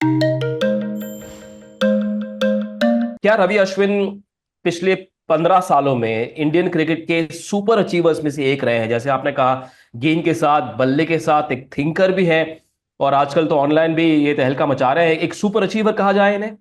क्या रवि अश्विन पिछले 15 सालों में इंडियन क्रिकेट के सुपर अचीवर्स में से एक रहे हैं? जैसे आपने कहा, गेंद के साथ, बल्ले के साथ एक थिंकर भी है, और आजकल तो ऑनलाइन भी ये तहलका मचा रहे हैं। एक सुपर अचीवर कहा जाए इन्हें?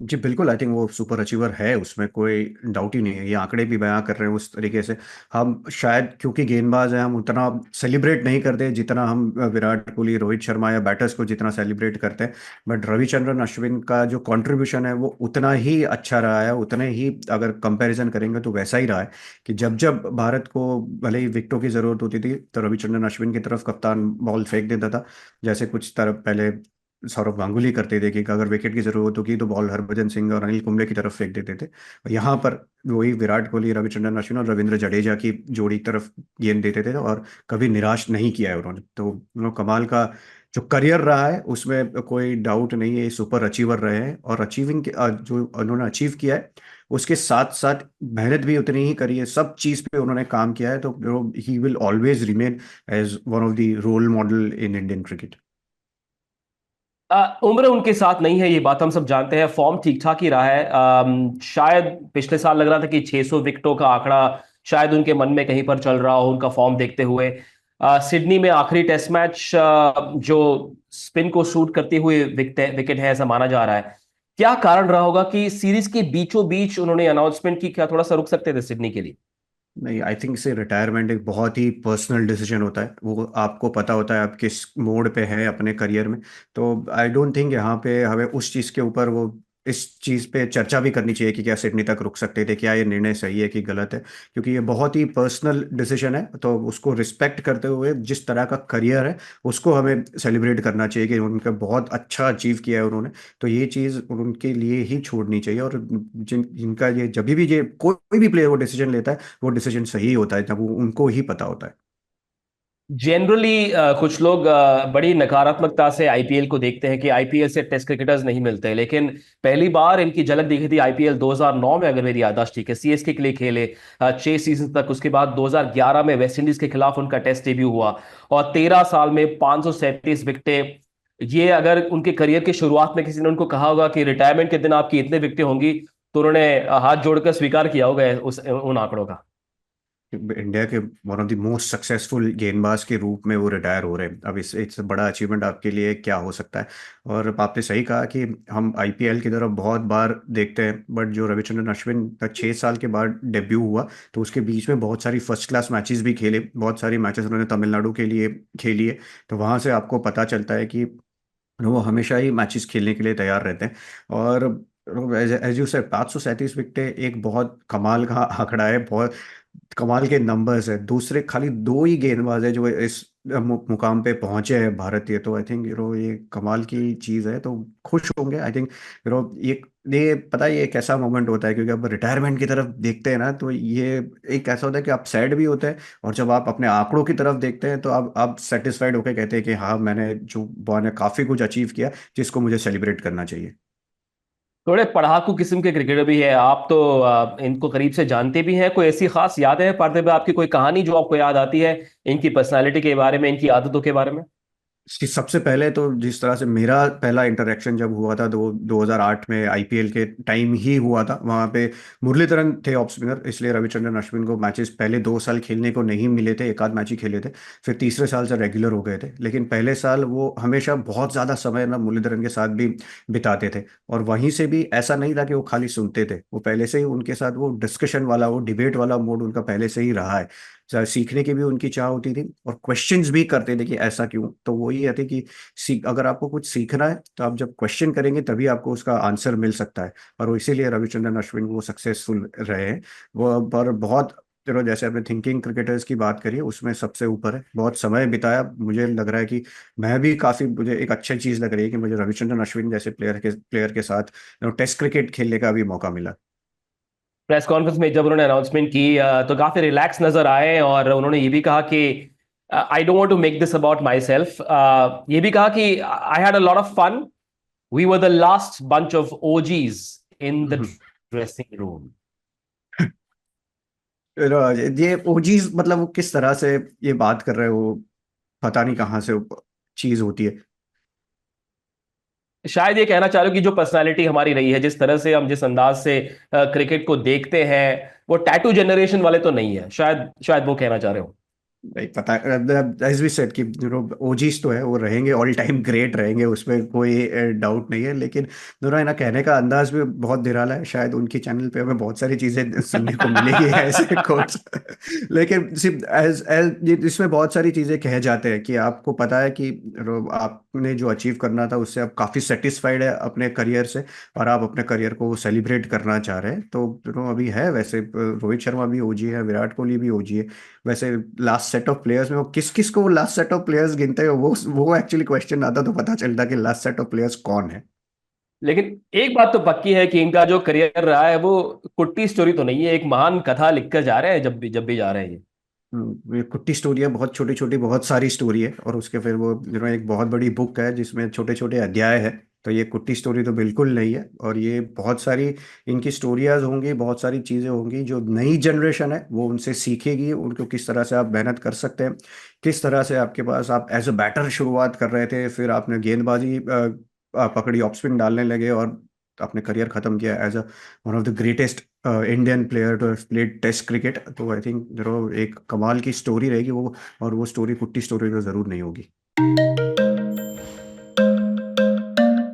जी बिल्कुल, आई थिंक वो सुपर अचीवर है, उसमें कोई डाउट ही नहीं है। ये आंकड़े भी बयां कर रहे हैं उस तरीके से। हम शायद क्योंकि गेंदबाज हैं, हम उतना सेलिब्रेट नहीं करते जितना हम विराट कोहली, रोहित शर्मा या बैटर्स को जितना सेलिब्रेट करते हैं। बट रविचंद्रन अश्विन का जो कंट्रीब्यूशन है वो उतना ही अच्छा रहा है, उतने ही अगर कंपैरिजन करेंगे तो वैसा ही रहा है कि जब जब भारत को भले ही विकेटों की जरूरत होती थी तो रविचंद्रन अश्विन की तरफ कप्तान बॉल फेंक देता था। जैसे कुछ तरफ पहले सौरव गांगुली करते थे कि अगर विकेट की जरूरत होगी तो बॉल हरभजन सिंह और अनिल कुंबले की तरफ फेंक देते थे। और यहाँ पर वही विराट कोहली, रविचंद्रन अश्विन और रविंद्र जडेजा की जोड़ी तरफ गेंद देते थे और कभी निराश नहीं किया है उन्होंने। तो कमाल का जो करियर रहा है उसमें कोई डाउट नहीं है, सुपर अचीवर रहे हैं। और अचीविंग जो उन्होंने अचीव किया है उसके साथ साथ मेहनत भी उतनी ही करी है, सब चीज पे उन्होंने काम किया है। तो he will always remain as one of the role model in Indian cricket. उम्र उनके साथ नहीं है, ये बात हम सब जानते हैं। फॉर्म ठीक ठाक ही रहा है। शायद पिछले साल लग रहा था कि 600 विकेटों का आंकड़ा शायद उनके मन में कहीं पर चल रहा हो, उनका फॉर्म देखते हुए। सिडनी में आखिरी टेस्ट मैच जो स्पिन को सूट करते हुए विकेट विकेट है, ऐसा माना जा रहा है। क्या कारण रहा होगा कि सीरीज के बीचों बीच उन्होंने अनाउंसमेंट की? क्या थोड़ा सा रुक सकते थे सिडनी के लिए? नहीं, आई थिंक से रिटायरमेंट एक बहुत ही पर्सनल डिसीजन होता है। वो आपको पता होता है आप किस मोड पे हैं अपने करियर में। तो आई डोंट थिंक यहाँ पे हमें उस चीज़ के ऊपर वो इस चीज़ पे चर्चा भी करनी चाहिए कि क्या सिडनी तक रुक सकते थे, क्या ये निर्णय सही है कि गलत है। क्योंकि ये बहुत ही पर्सनल डिसीजन है, तो उसको रिस्पेक्ट करते हुए जिस तरह का करियर है उसको हमें सेलिब्रेट करना चाहिए कि उनका बहुत अच्छा अचीव किया है उन्होंने। तो ये चीज़ उनके लिए ही छोड़नी चाहिए। और जिनका ये जब भी ये कोई भी प्लेयर वो डिसीजन लेता है वो डिसीजन सही होता है जब वो उनको ही पता होता है। जनरली कुछ लोग बड़ी नकारात्मकता से आईपीएल को देखते हैं कि आईपीएल से टेस्ट क्रिकेटर्स नहीं मिलते, लेकिन पहली बार इनकी झलक दिखी थी आईपीएल 2009 में, अगर मेरी याददाश्त ठीक है। सीएसके के लिए खेले 6 सीजन तक। उसके बाद 2011 में वेस्टइंडीज के खिलाफ उनका टेस्ट डेब्यू हुआ, और 13 साल में 537 विकेटें। ये अगर उनके करियर की शुरुआत में किसी ने उनको कहा होगा कि रिटायरमेंट के दिन आपकी इतने विकेटें होंगी, तो उन्होंने हाथ जोड़कर स्वीकार किया होगा उस उन आंकड़ों का। इंडिया के one of the most successful गेंदबाज के रूप में वो रिटायर हो रहे हैं। अब इससे बड़ा अचीवमेंट आपके लिए क्या हो सकता है। और आपने सही कहा कि हम आईपीएल की तरफ बहुत बार देखते हैं, बट जो रविचंद्रन अश्विन का 6 साल के बाद डेब्यू हुआ तो उसके बीच में बहुत सारी फर्स्ट क्लास मैचेस भी खेले, बहुत सारी मैचेस उन्होंने तमिलनाडु के लिए खेली है। तो वहां से आपको पता चलता है कि वो हमेशा ही मैचेस खेलने के लिए तैयार रहते हैं। और एज यू सेड, 537 विकेटें एक बहुत कमाल का आंकड़ा है, बहुत कमाल के नंबर्स है। दूसरे खाली दो ही गेंदबाज है जो इस मुकाम पे पहुंचे हैं भारतीय। तो आई थिंक ये कमाल की चीज है, तो खुश होंगे आई थिंक। ये पता है ये एक ऐसा मोमेंट होता है, क्योंकि अब रिटायरमेंट की तरफ देखते हैं ना तो ये एक ऐसा होता है कि आप सैड भी होते हैं, और जब आप अपने आंकड़ों की तरफ देखते हैं तो आप सेटिस्फाइड होकर कहते हैं कि हाँ, मैंने काफी कुछ अचीव किया जिसको मुझे सेलिब्रेट करना चाहिए। थोड़े पढ़ाकू किस्म के क्रिकेटर भी है आप तो। इनको करीब से जानते भी हैं। कोई ऐसी खास याद है पार्थिव भाई, आपकी कोई कहानी जो आपको याद आती है इनकी पर्सनालिटी के बारे में, इनकी आदतों के बारे में? सबसे पहले तो जिस तरह से मेरा पहला इंटरेक्शन जब हुआ था, 2008 में आईपीएल के टाइम ही हुआ था। वहां पे मुरलीधरन थे ऑफ स्पिनर, इसलिए रविचंद्रन अश्विन को मैचेस पहले 2 साल खेलने को नहीं मिले थे, एक आध मैच ही खेले थे। फिर तीसरे साल से रेगुलर हो गए थे, लेकिन पहले साल वो हमेशा बहुत ज्यादा समय ना मुरलीधरन के साथ भी बिताते थे। और वहीं से भी ऐसा नहीं था कि वो खाली सुनते थे, वो पहले से ही उनके साथ वो डिस्कशन वाला, वो डिबेट वाला मोड उनका पहले से ही रहा है। सीखने की भी उनकी चाह होती थी और क्वेश्चंस भी करते थे कि ऐसा क्यों। तो वो ये थे कि अगर आपको कुछ सीखना है तो आप जब क्वेश्चन करेंगे तभी आपको उसका आंसर मिल सकता है। और वो इसीलिए रविचंद्रन अश्विन वो सक्सेसफुल रहे हैं। वो पर बहुत, चलो जैसे आपने थिंकिंग क्रिकेटर्स की बात करी है उसमें सबसे ऊपर है। बहुत समय बिताया, मुझे लग रहा है कि मैं भी काफी, मुझे एक अच्छी चीज लग रही है कि मुझे रविचंद्रन अश्विन जैसे प्लेयर के साथ टेस्ट क्रिकेट खेलने का भी मौका मिला। प्रेस कॉन्फ्रेंस में जब उन्होंने अनाउंसमेंट की तो काफी रिलैक्स नजर आए, और उन्होंने ये भी कहा कि I don't want to make this about myself. ये भी कहा कि I had a lot of fun, we were the last bunch of OGs in the dressing room. ये ओजीज मतलब वो किस तरह से ये बात कर रहे हो, पता नहीं कहाँ से चीज होती है। शायद ये कहना चाह रहे हो कि जो पर्सनालिटी हमारी रही है, जिस तरह से हम जिस अंदाज से क्रिकेट को देखते हैं, वो टैटू जनरेशन वाले तो नहीं है, शायद शायद वो कहना चाह रहे हो। नहीं पता, एज वी सेड कि ओजीज तो है, वो रहेंगे, ऑल टाइम ग्रेट रहेंगे, उसमें कोई डाउट नहीं है। लेकिन ना कहने का अंदाज भी बहुत निराला है। शायद उनकी चैनल पे हमें बहुत सारी चीजें सुनने को मिलेगी ऐसे कोट्स। लेकिन सिर्फ एज एज इसमें बहुत सारी चीजें कहे जाते हैं कि आपको पता है कि आपने जो अचीव करना था उससे आप काफी सेटिस्फाइड है अपने करियर से, और आप अपने करियर को सेलिब्रेट करना चाह रहे हैं। तो अभी है वैसे, रोहित शर्मा भी ओजी है, विराट कोहली भी ओजी है। वैसे लास्ट सेट ऑफ प्लेयर्स में वो किस किस को वो लास्ट सेट ऑफ प्लेयर्स गिनते हैं, वो एक्चुअली क्वेश्चन आता तो पता चलता कि लास्ट सेट ऑफ प्लेयर्स कौन है। लेकिन एक बात तो पक्की है कि इनका जो करियर रहा है वो कुट्टी स्टोरी तो नहीं है, एक महान कथा लिखकर जा रहे हैं जब भी जा रहे हैं ये। ये कुट्टी स्टोरी है, बहुत छोटी छोटी बहुत सारी स्टोरी है, और उसके फिर वो एक बहुत बड़ी बुक है जिसमें छोटे छोटे अध्याय है। तो ये कुट्टी स्टोरी तो बिल्कुल नहीं है, और ये बहुत सारी इनकी स्टोरियाज होंगी, बहुत सारी चीज़ें होंगी जो नई जनरेशन है वो उनसे सीखेगी, उनको किस तरह से आप मेहनत कर सकते हैं, किस तरह से आपके पास आप एज अ बैटर शुरुआत कर रहे थे, फिर आपने गेंदबाजी पकड़ी, ऑफ स्पिन डालने लगे, और आपने करियर खत्म किया as a one of the greatest Indian player to played test cricket. तो आई थिंक एक कमाल की स्टोरी रहेगी वो, और वो स्टोरी कुट्टी स्टोरी तो जरूर नहीं होगी।